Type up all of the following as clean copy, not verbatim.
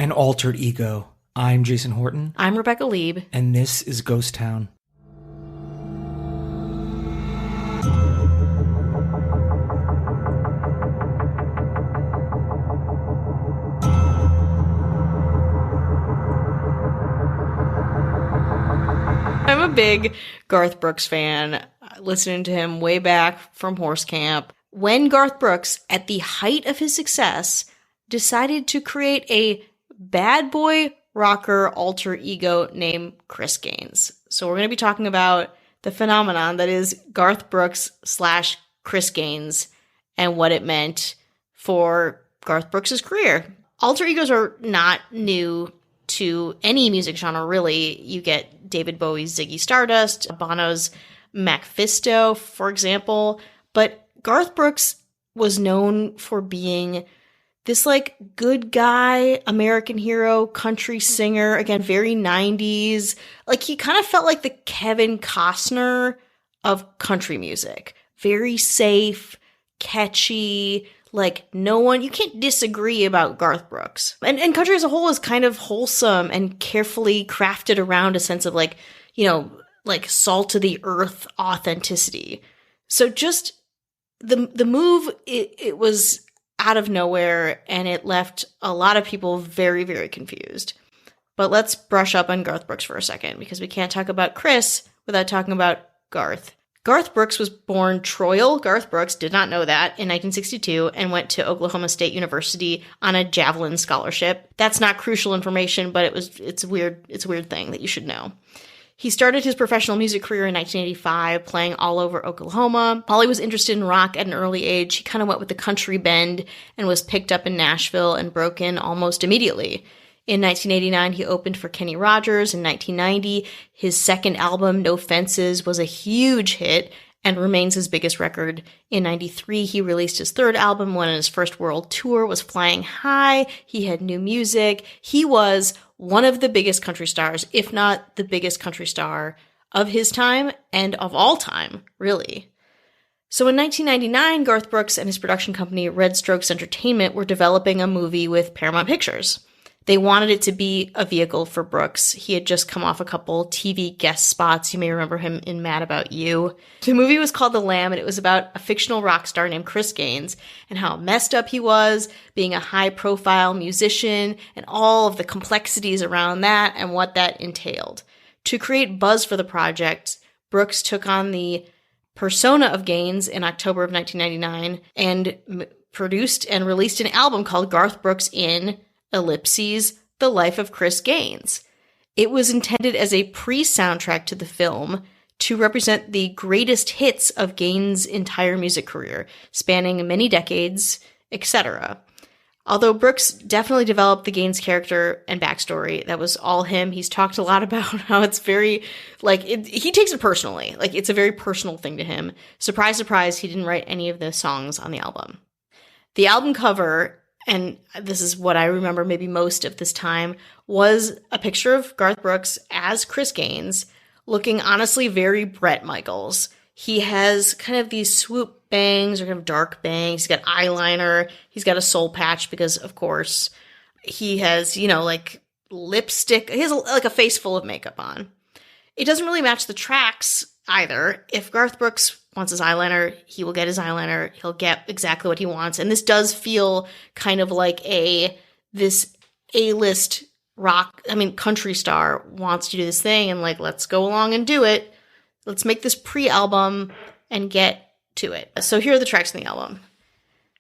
An Altered Ego. I'm Jason Horton. I'm Rebecca Lieb. And this is Ghost Town. I'm a big Garth Brooks fan, listening to him way back from Horse Camp. When Garth Brooks, at the height of his success, decided to create a bad boy rocker alter ego named Chris Gaines. So we're going to be talking about the phenomenon that is Garth Brooks / Chris Gaines and what it meant for Garth Brooks' career. Alter egos are not new to any music genre, really. You get David Bowie's Ziggy Stardust, Bono's Macfisto, for example. But Garth Brooks was known for being this like good guy, American hero, country singer, again, very 90s. Like he kind of felt like the Kevin Costner of country music. Very safe, catchy, like you can't disagree about Garth Brooks. And country as a whole is kind of wholesome and carefully crafted around a sense of like salt to the earth authenticity. So just the move, it was out of nowhere, and it left a lot of people very, very confused. But let's brush up on Garth Brooks for a second, because we can't talk about Chris without talking about Garth. Garth Brooks was born Troil Garth Brooks, did not know that, in 1962, and went to Oklahoma State University on a Javelin scholarship. That's not crucial information, but it's a weird thing that you should know. He started his professional music career in 1985, playing all over Oklahoma. While he was interested in rock at an early age, he kind of went with the country bend and was picked up in Nashville and broke in almost immediately. In 1989, he opened for Kenny Rogers. In 1990, his second album, No Fences, was a huge hit and remains his biggest record. In 93, he released his third album when his first world tour was flying high. He had new music. He was one of the biggest country stars, if not the biggest country star of his time and of all time, really. So in 1999, Garth Brooks and his production company, Red Strokes Entertainment, were developing a movie with Paramount Pictures. They wanted it to be a vehicle for Brooks. He had just come off a couple TV guest spots. You may remember him in Mad About You. The movie was called The Lamb, and it was about a fictional rock star named Chris Gaines and how messed up he was, being a high-profile musician, and all of the complexities around that and what that entailed. To create buzz for the project, Brooks took on the persona of Gaines in October of 1999 and produced and released an album called Garth Brooks in ellipses, The Life of Chris Gaines. It was intended as a pre-soundtrack to the film to represent the greatest hits of Gaines' entire music career, spanning many decades, etc. Although Brooks definitely developed the Gaines character and backstory, that was all him. He's talked a lot about how it's very, he takes it personally. Like, it's a very personal thing to him. Surprise, surprise, he didn't write any of the songs on the album. The album cover, and this is what I remember maybe most of this time, was a picture of Garth Brooks as Chris Gaines, looking honestly very Bret Michaels. He has kind of these swoop bangs or kind of dark bangs. He's got eyeliner. He's got a soul patch because, of course, he has, lipstick. He has a face full of makeup on. It doesn't really match the tracks either. If Garth Brooks wants his eyeliner, he will get his eyeliner. He'll get exactly what he wants. And this does feel kind of like this A-list country star wants to do this thing and let's go along and do it. Let's make this pre-album and get to it. So here are the tracks in the album.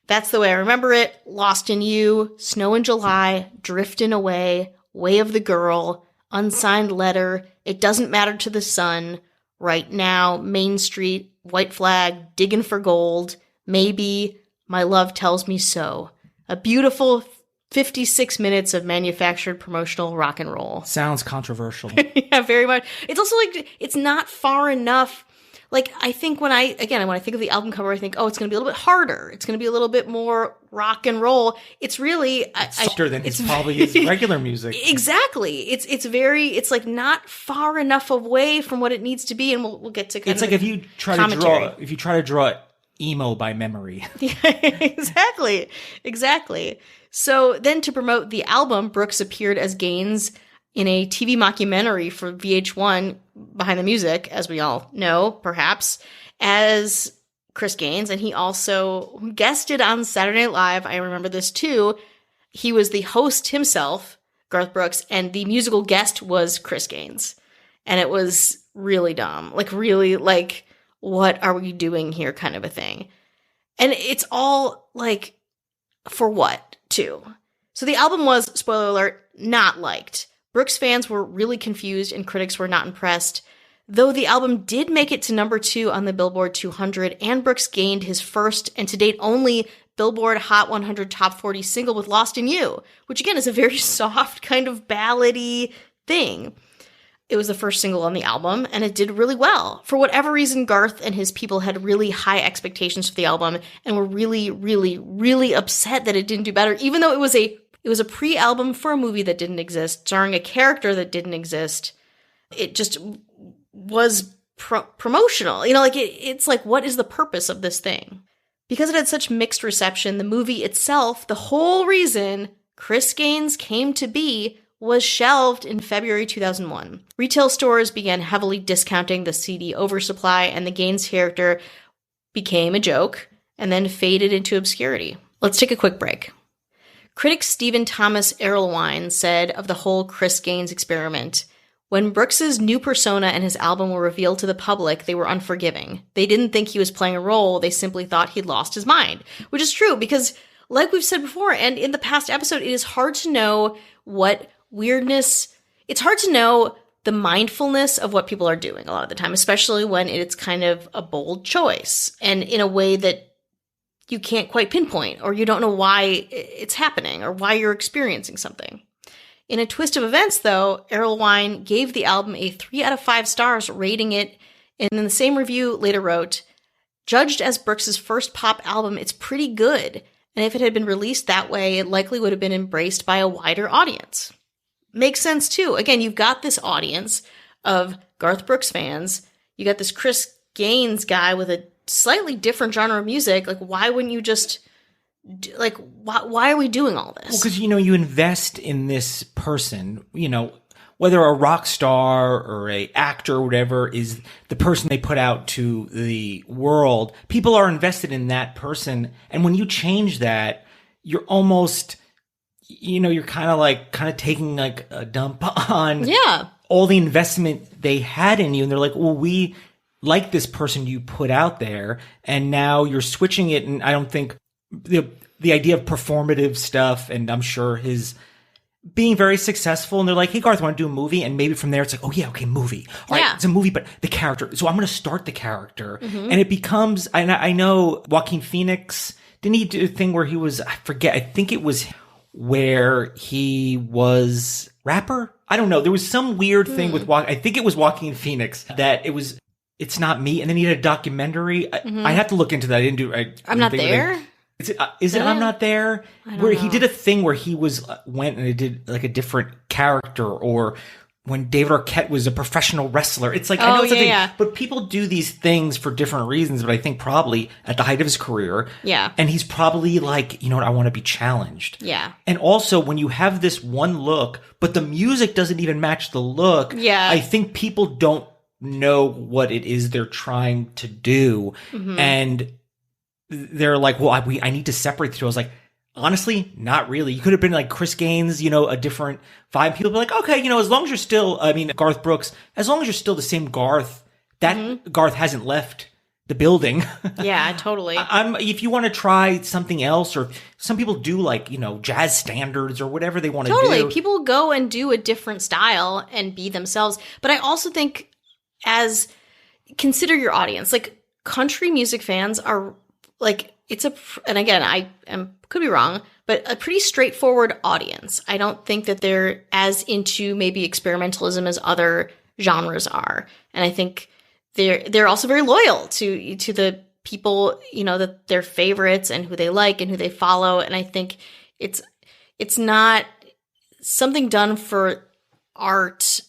That's the Way I Remember It, Lost in You, Snow in July, Driftin' Away, Way of the Girl, Unsigned Letter, It Doesn't Matter to the Sun, Right Now, Main Street, White Flag, Diggin' for Gold, Maybe, My Love Tells Me So. A beautiful 56 minutes of manufactured promotional rock and roll. Sounds controversial. Yeah, very much. It's also it's not far enough. I think when I think of the album cover, I think, oh, it's going to be a little bit harder. It's going to be a little bit more rock and roll. It's really softer than probably his regular music. Exactly. It's not far enough away from what it needs to be, and we'll get to. It's like if you try to draw emo by memory. Yeah, exactly. So then to promote the album, Brooks appeared as Gaines in a TV mockumentary for VH1, Behind the Music, as we all know, perhaps, as Chris Gaines. And he also guested on Saturday Night Live. I remember this too. He was the host himself, Garth Brooks, and the musical guest was Chris Gaines. And it was really dumb. Like, really, like, what are we doing here kind of a thing. And it's all, like, for what, too? So the album was, spoiler alert, not liked. Brooks fans were really confused and critics were not impressed. Though the album did make it to number 2 on the Billboard 200, and Brooks gained his first and to date only Billboard Hot 100 Top 40 single with Lost in You, which again is a very soft kind of ballady thing. It was the first single on the album, and it did really well. For whatever reason, Garth and his people had really high expectations for the album and were really, really, really upset that it didn't do better, even though it was a pre-album for a movie that didn't exist, starring a character that didn't exist. It just was promotional. You know, like it's like, what is the purpose of this thing? Because it had such mixed reception, the movie itself, the whole reason Chris Gaines came to be, was shelved in February 2001. Retail stores began heavily discounting the CD oversupply, and the Gaines character became a joke and then faded into obscurity. Let's take a quick break. Critic Stephen Thomas Erlewine said of the whole Chris Gaines experiment, "When Brooks's new persona and his album were revealed to the public, they were unforgiving. They didn't think he was playing a role, they simply thought he'd lost his mind." Which is true, because like we've said before, and in the past episode, it is hard to know what weirdness, it's hard to know the mindfulness of what people are doing a lot of the time, especially when it's kind of a bold choice and in a way that you can't quite pinpoint, or you don't know why it's happening or why you're experiencing something. In a twist of events, though, Erlewine gave the album a 3 out of 5 stars, rating it, and in the same review later wrote, "Judged as Brooks's first pop album, it's pretty good, and if it had been released that way, it likely would have been embraced by a wider audience." Makes sense, too. Again, you've got this audience of Garth Brooks fans. You got this Chris Gaines guy with a slightly different genre of music. Like, why wouldn't you just, like, why are we doing all this? Well, because, you invest in this person, whether a rock star or a actor or whatever is the person they put out to the world. People are invested in that person. And when you change that, you're almost, you're kind of taking like a dump on all the investment they had in you. And they're like, well, we like this person you put out there, and now you're switching it. And I don't think the idea of performative stuff, and I'm sure his being very successful, and they're like, hey, Garth, want to do a movie? And maybe from there it's like, oh yeah, okay, movie. All right, it's a movie, but the character. So I'm going to start the character. Mm-hmm. And it becomes, and I know Joaquin Phoenix, didn't he do a thing where he was, I forget, I think it was where he was rapper? I don't know. There was some weird thing with I think it was Joaquin Phoenix that it was, it's not me. And then he had a documentary. I have to look into that. I didn't do I'm Not There? Is it I'm Not There? Where he did a thing where he went and it did like a different character, or when David Arquette was a professional wrestler. It's like, I know it's a thing, but people do these things for different reasons, but I think probably at the height of his career. Yeah. And he's probably like, I want to be challenged. Yeah. And also when you have this one look, but the music doesn't even match the look. Yeah. I think people don't know what it is they're trying to do. Mm-hmm. And they're like, well, I need to separate the two. I was like, honestly, not really. You could have been like Chris Gaines, a different vibe. People be like, okay, as long as you're still, Garth Brooks, as long as you're still the same Garth, that Garth hasn't left the building. Yeah, totally. If you want to try something else, or some people do like, jazz standards or whatever they want to do. Totally. People go and do a different style and be themselves. But I also think consider your audience. Like, country music fans are like, and again, could be wrong, but a pretty straightforward audience. I don't think that they're as into maybe experimentalism as other genres are. And I think they're also very loyal to the people, that their favorites and who they like and who they follow. And I think it's not something done for art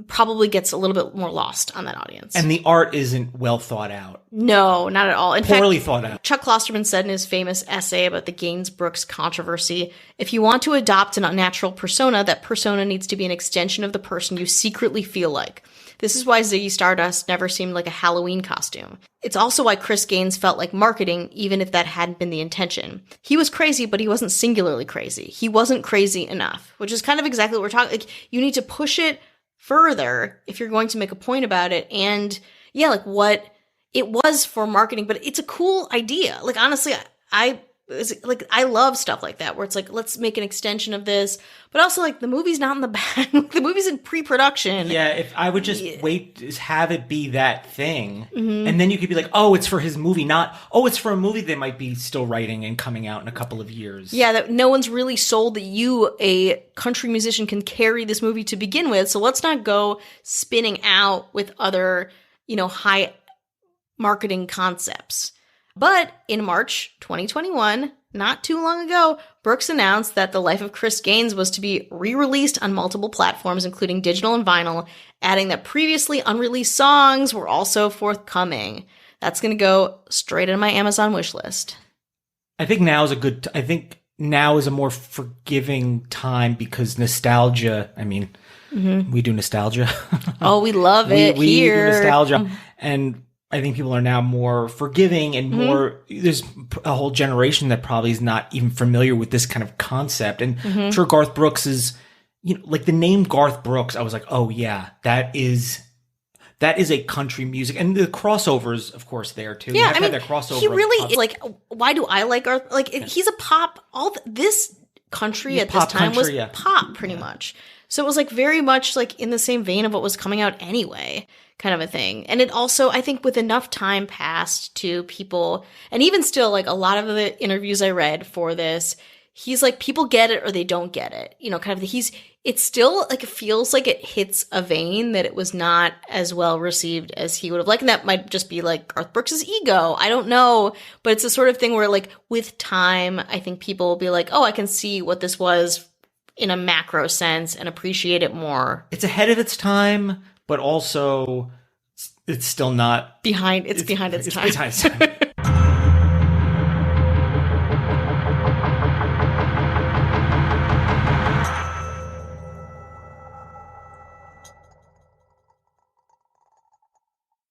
probably gets a little bit more lost on that audience. And the art isn't well thought out. No, not at all. In Poorly fact, thought out. Chuck Klosterman said in his famous essay about the Gaines-Brooks controversy, if you want to adopt an unnatural persona, that persona needs to be an extension of the person you secretly feel like. This is why Ziggy Stardust never seemed like a Halloween costume. It's also why Chris Gaines felt like marketing, even if that hadn't been the intention. He was crazy, but he wasn't singularly crazy. He wasn't crazy enough, which is kind of exactly what we're talking. Like, you need to push it further if you're going to make a point about it. And yeah, like what it was for marketing, but it's a cool idea. Like, honestly, I love stuff like that, where it's like, let's make an extension of this, but also like the movie's not in the back. The movie's in pre-production. Yeah, if I would just wait, just have it be that thing, and then you could be like, oh, it's for his movie, not, oh, it's for a movie they might be still writing and coming out in a couple of years. Yeah, that no one's really sold that you, a country musician, can carry this movie to begin with, so let's not go spinning out with other, high marketing concepts. But in March 2021, not too long ago, Brooks announced that The Life of Chris Gaines was to be re-released on multiple platforms, including digital and vinyl, adding that previously unreleased songs were also forthcoming. That's going to go straight in my Amazon wish list. I think now is a more forgiving time because nostalgia, we do nostalgia. Oh, we love it we here. do nostalgia. And I think people are now more forgiving and more, there's a whole generation that probably is not even familiar with this kind of concept. And I'm sure Garth Brooks is, like the name Garth Brooks, I was like, oh yeah, that is a country music. And the crossovers, of course, there too. Yeah, that crossover. he really is like, why do I like Garth? Like, he's a pop, this country at this time was pop pretty much. So it was like very much like in the same vein of what was coming out anyway, kind of a thing. And it also, I think with enough time passed to people, and even still, like a lot of the interviews I read for this, he's like, people get it or they don't get it. Kind of, it's still like, it feels like it hits a vein that it was not as well received as he would have liked. And that might just be like Garth Brooks' ego. I don't know. But it's the sort of thing where like with time, I think people will be like, oh, I can see what this was in a macro sense and appreciate it more. It's ahead of its time, but also it's still not behind its time. Behind its time.